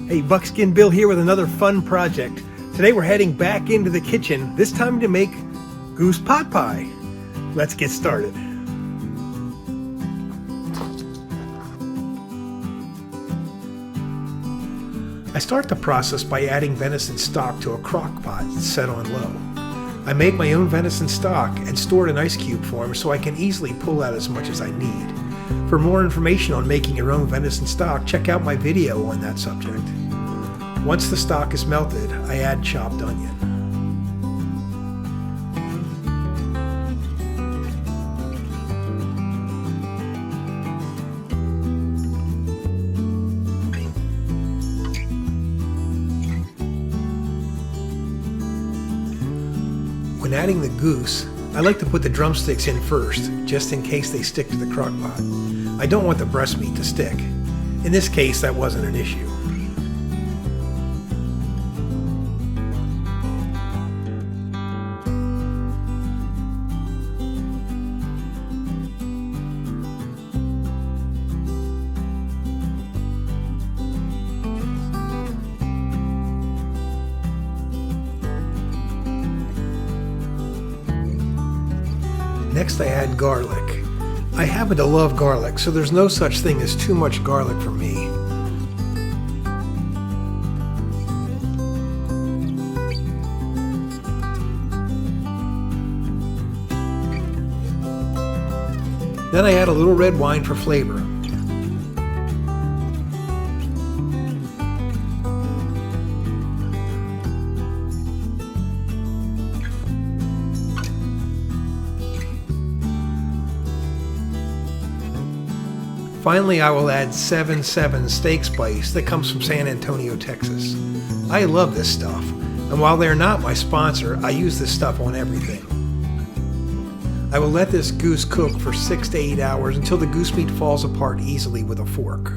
Hey, Buckskin Bill here with another fun project. Today we're heading back into the kitchen, this time to make Goose Pot Pie. Let's get started. I start the process by adding venison stock to a crock pot set on low. I make my own venison stock and store it in ice cube form so I can easily pull out as much as I need. For more information on making your own venison stock, check out my video on that subject. Once the stock is melted, I add chopped onion. When adding the goose, I like to put the drumsticks in first, just in case they stick to the crock pot. I don't want the breast meat to stick. In this case, that wasn't an issue. Next I add garlic. I happen to love garlic, so there's no such thing as too much garlic for me. Then I add a little red wine for flavor. Finally, I will add 7-7 steak spice that comes from San Antonio, Texas. I love this stuff, and while they're not my sponsor, I use this stuff on everything. I will let this goose cook for 6 to 8 hours until the goose meat falls apart easily with a fork.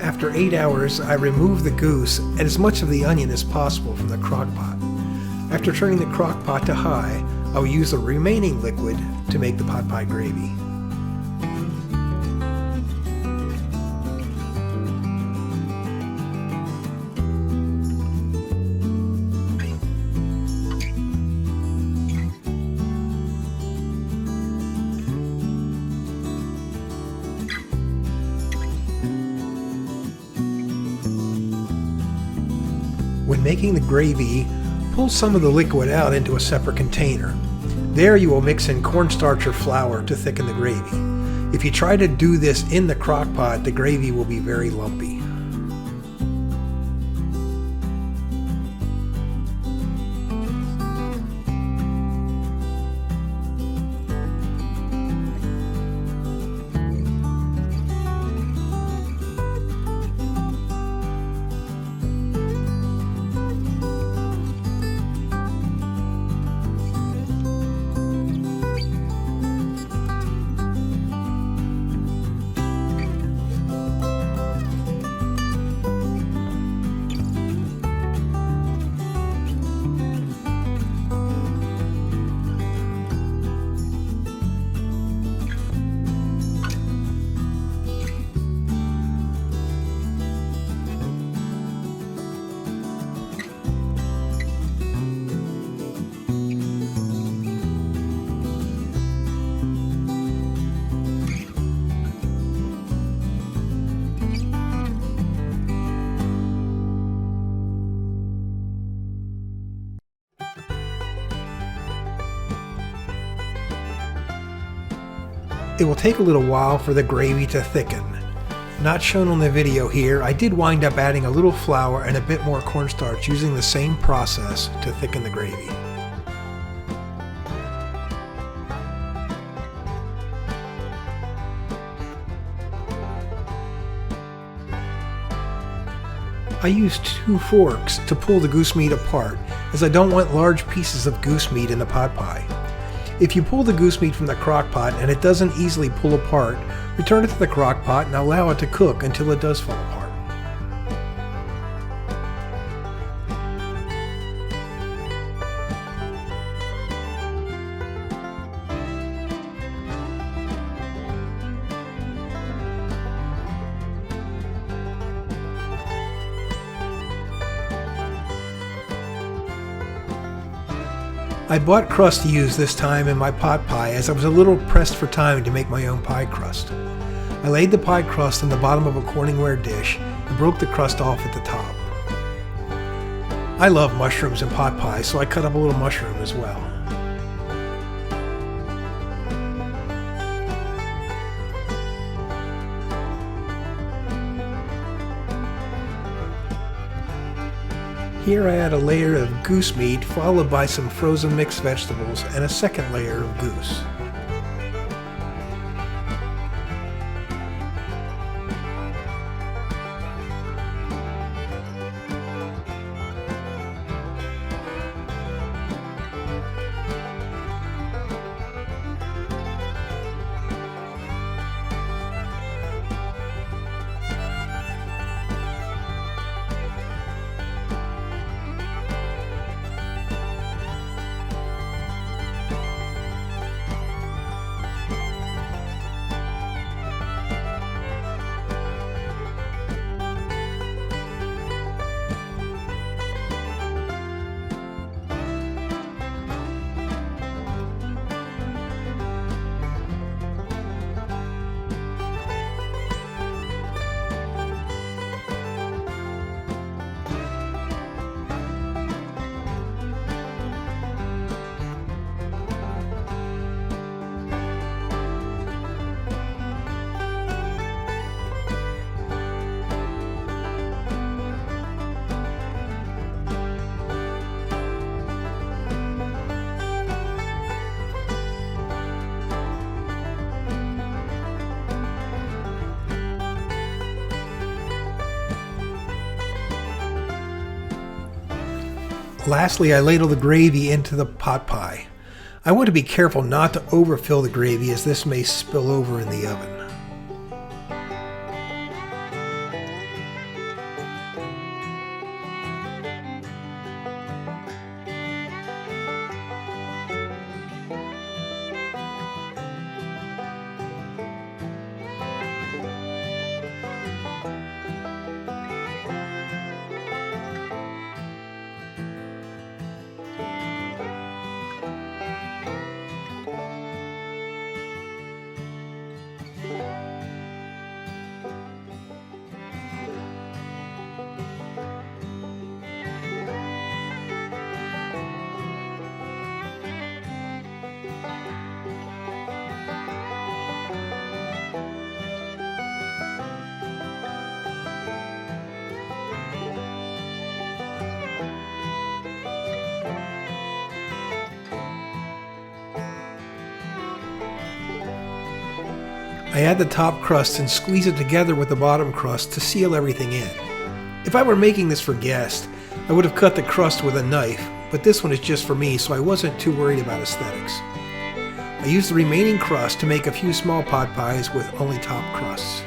After 8 hours, I remove the goose and as much of the onion as possible from the crock pot. After turning the crock pot to high, I will use the remaining liquid to make the pot pie gravy. When making the gravy, pull some of the liquid out into a separate container. There you will mix in cornstarch or flour to thicken the gravy. If you try to do this in the crock pot, the gravy will be very lumpy. It will take a little while for the gravy to thicken. Not shown on the video here, I did wind up adding a little flour and a bit more cornstarch using the same process to thicken the gravy. I use 2 forks to pull the goose meat apart, as I don't want large pieces of goose meat in the pot pie. If you pull the goose meat from the crock pot and it doesn't easily pull apart, return it to the crock pot and allow it to cook until it does fall apart. I bought crust to use this time in my pot pie as I was a little pressed for time to make my own pie crust. I laid the pie crust on the bottom of a Corningware dish and broke the crust off at the top. I love mushrooms in pot pie, so I cut up a little mushroom as well. Here I add a layer of goose meat followed by some frozen mixed vegetables and a second layer of goose. Lastly, I ladle the gravy into the pot pie. I want to be careful not to overfill the gravy as this may spill over in the oven. I add the top crust and squeeze it together with the bottom crust to seal everything in. If I were making this for guests, I would have cut the crust with a knife, but this one is just for me, so I wasn't too worried about aesthetics. I used the remaining crust to make a few small pot pies with only top crusts.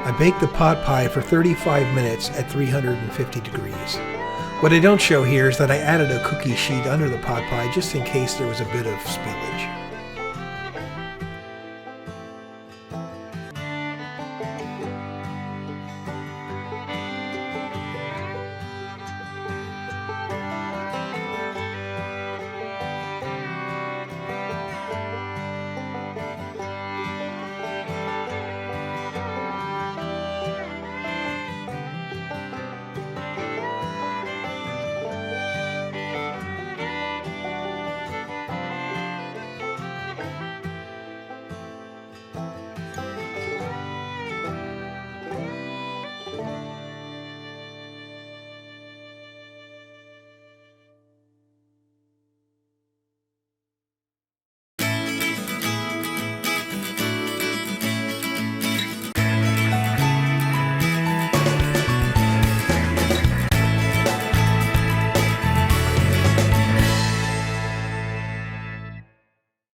I baked the pot pie for 35 minutes at 350 degrees. What I don't show here is that I added a cookie sheet under the pot pie just in case there was a bit of spillage.